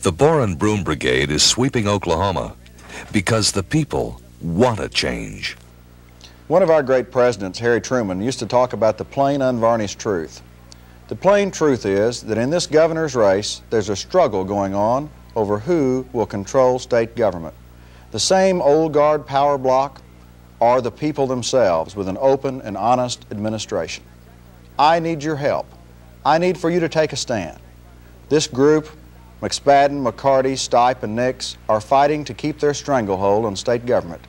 The Boren Broom Brigade is sweeping Oklahoma because the people want a change. One of our great presidents, Harry Truman, used to talk about the plain, unvarnished truth. The plain truth is that in this governor's race, there's a struggle going on over who will control state government. The same old guard power block or the people themselves with an open and honest administration. I need your help. I need for you to take a stand. This group, McSpadden, McCarty, Stipe, and Nix, are fighting to keep their stranglehold on state government.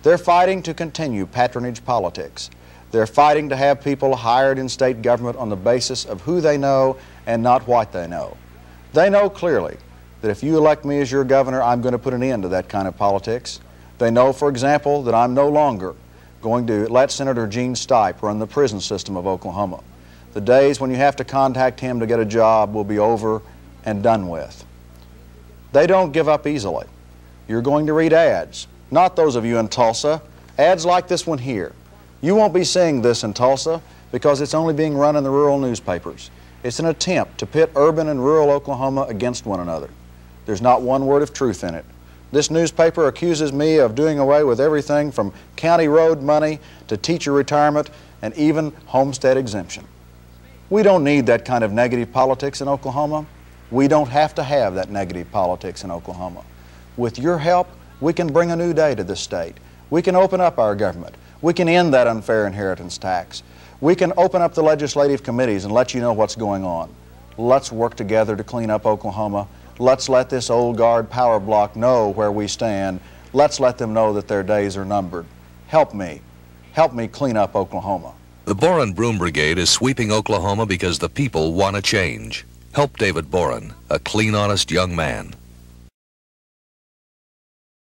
They're fighting to continue patronage politics. They're fighting to have people hired in state government on the basis of who they know and not what they know. They know clearly that if you elect me as your governor, I'm going to put an end to that kind of politics. They know, for example, that I'm no longer going to let Senator Gene Stipe run the prison system of Oklahoma. The days when you have to contact him to get a job will be over and done with. They don't give up easily. You're going to read ads, not those of you in Tulsa, ads like this one here. You won't be seeing this in Tulsa because it's only being run in the rural newspapers. It's an attempt to pit urban and rural Oklahoma against one another. There's not one word of truth in it. This newspaper accuses me of doing away with everything from county road money to teacher retirement and even homestead exemption. We don't need that kind of negative politics in Oklahoma. We don't have to have that negative politics in Oklahoma. With your help, we can bring a new day to this state. We can open up our government. We can end that unfair inheritance tax. We can open up the legislative committees and let you know what's going on. Let's work together to clean up Oklahoma. Let's let this old guard power block know where we stand. Let's let them know that their days are numbered. Help me. Help me clean up Oklahoma. The Boren Broom Brigade is sweeping Oklahoma because the people want a change. Help David Boren, a clean, honest young man.